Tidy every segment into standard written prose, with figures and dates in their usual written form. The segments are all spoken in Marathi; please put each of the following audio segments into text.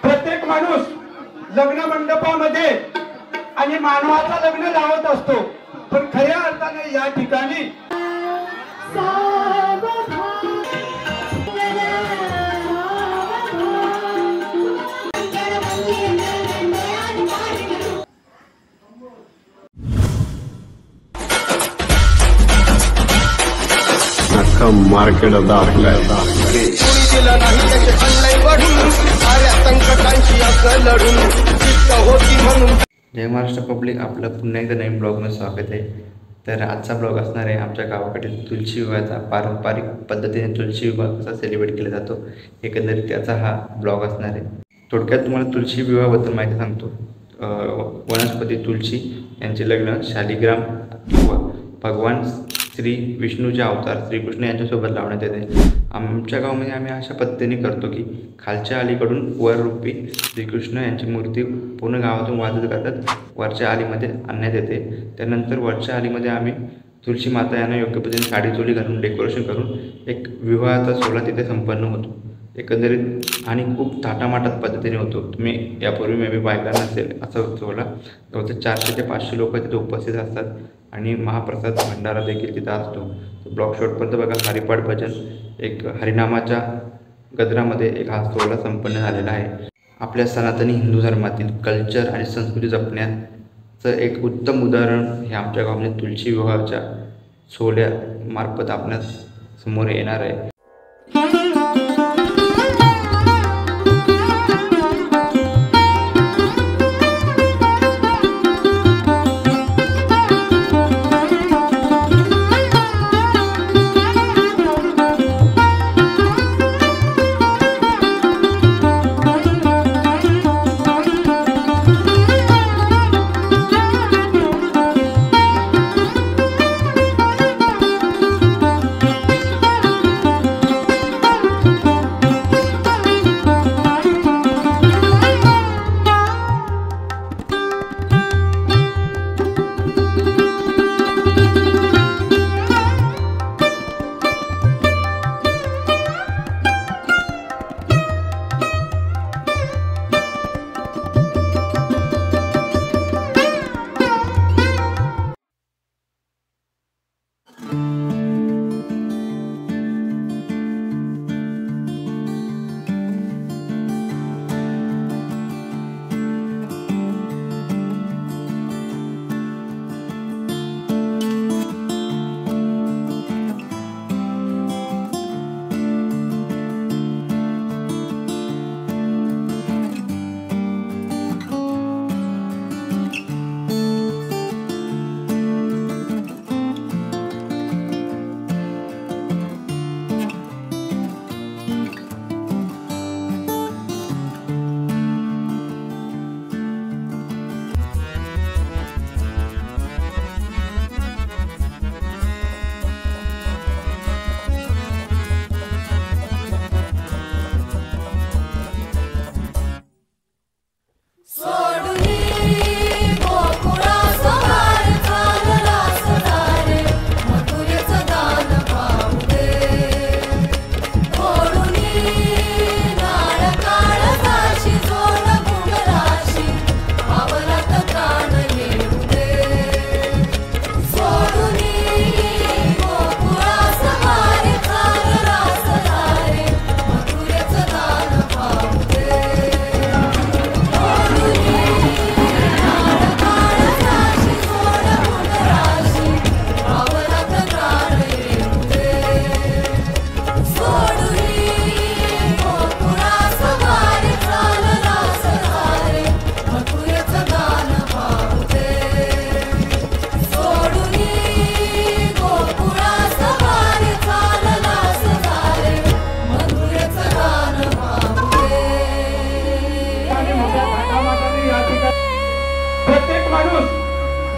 प्रत्येक माणूस लग्न मंडपामध्ये आणि मानवाचं लग्न लावत असतो, पण खऱ्या अर्थाने या ठिकाणी मार्केट आपल्या जय महाराष्ट्र पब्लिक, आपलं पुन्हा एकदा नवीन ब्लॉगमध्ये स्वागत आहे। तर आजचा ब्लॉग असणार आहे आमच्या गावाकडील तुळशी विवाहाचा, पारंपरिक पद्धतीने तुळशी विवाह कसा सेलिब्रेट केला जातो एकंदरीत त्याचा हा ब्लॉग असणार आहे। थोडक्यात तुम्हाला तुळशी विवाहाबद्दल माहिती सांगतो। वनस्पती तुळशी यांचे लग्न शालिग्राम किंवा भगवान श्री विष्णूचे अवतार श्रीकृष्ण यांच्यासोबत लावण्यात येते। आमच्या गावामध्ये आम्ही अशा पद्धतीने करतो की खालच्या अलीकडून वर रूपी श्रीकृष्ण यांची मूर्ती पूर्ण गावातून वाजत करतात वरच्या आलीमध्ये आणण्यात येते। त्यानंतर वरच्या आलीमध्ये आम्ही तुळशी माता यांना योग्य पद्धतीने साडी चोली घालून डेकोरेशन करून एक विवाहाचा सोहळा तिथे संपन्न होतो एकंदरीत, आणि खूप थाटामाटात पद्धतीने होतो। तुम्ही यापूर्वी मे बी पाहिला नसेल असा सोहळा। जवळजवळ 400 ते 500 लोक तिथे उपस्थित असतात आणि महाप्रसाद भंडारा देखील तिथं असतो। ब्लॉग शॉटपर्यंत बघा। हरिपाठ भजन, एक हरिनामाच्या गजरामध्ये एक हा सोहळा संपन्न झालेला आहे। आपल्या सनातनी हिंदू धर्मातील कल्चर आणि संस्कृती जपण्याचं एक उत्तम उदाहरण हे आमच्या गावामध्ये तुळशी विवाहाच्या सोहळ्यामार्फत आपणास समोर येणार आहे।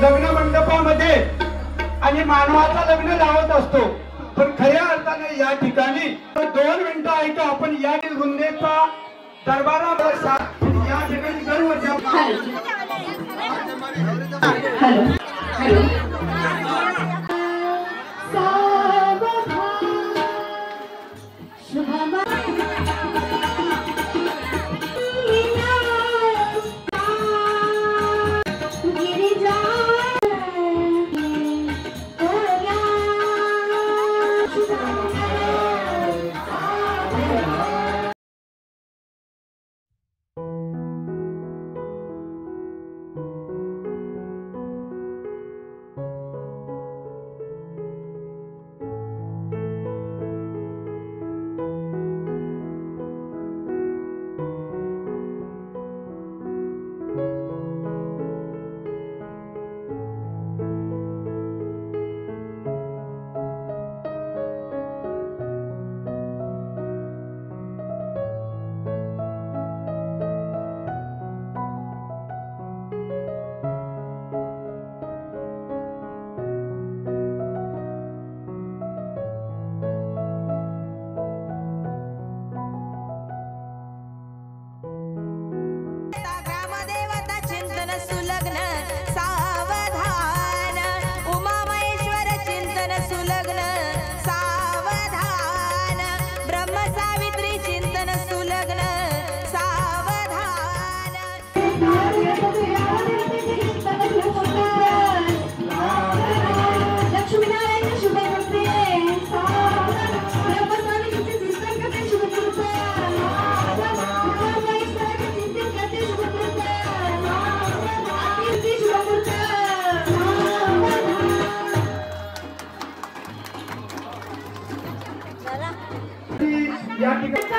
लग्न मंडपामध्ये आणि मानवाचं लग्न लावत असतो, पण खऱ्या अर्थाने या ठिकाणी 2 मिनिटं ऐका आपण या रुंदेचा दरबारावर या ठिकाणी दरवर्षी हॅलो हॅलो शुभम या ठिकाणी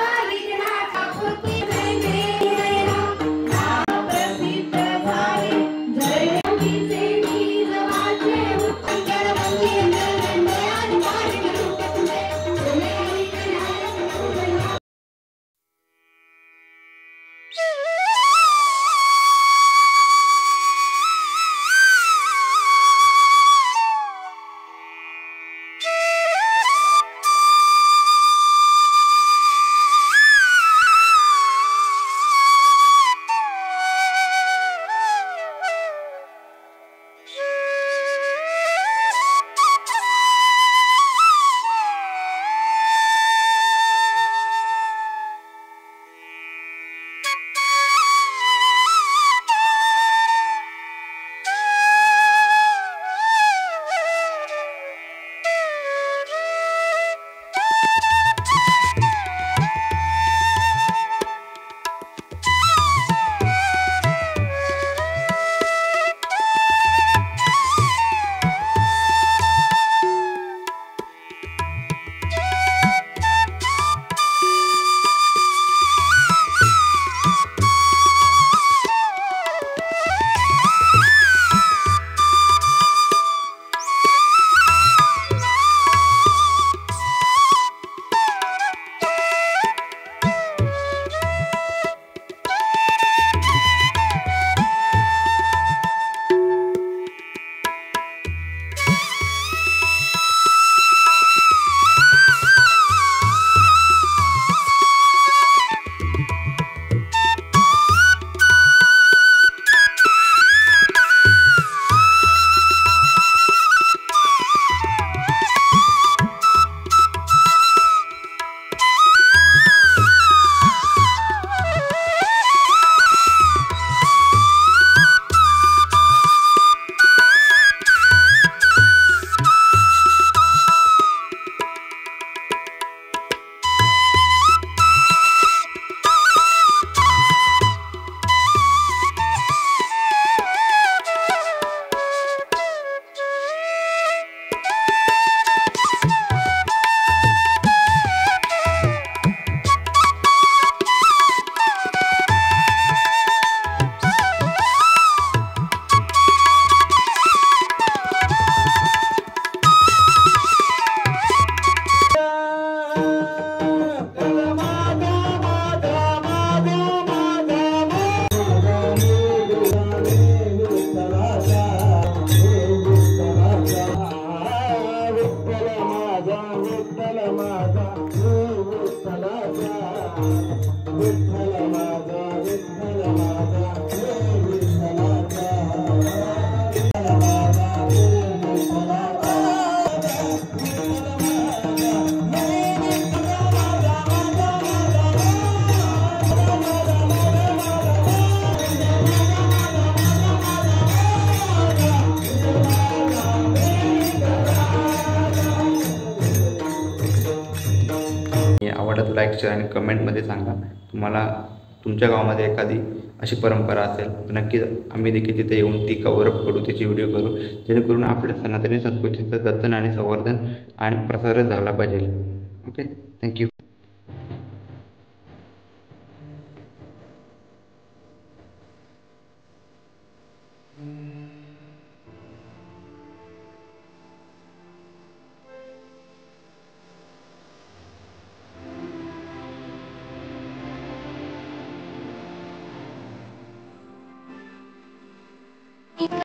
आवडत लाईक शेअर आणि कमेंटमध्ये सांगा. तुम्हाला तुमच्या गावामध्ये एखादी अशी परंपरा असेल तर नक्कीच आम्ही देखील तिथे येऊन ती कव्हरअप करू, त्याची व्हिडिओ करू, जेणेकरून आपल्या सनातनी संस्कृतीचं जतन आणि संवर्धन आणि प्रसारण झाला पाहिजे. Okay, thank you.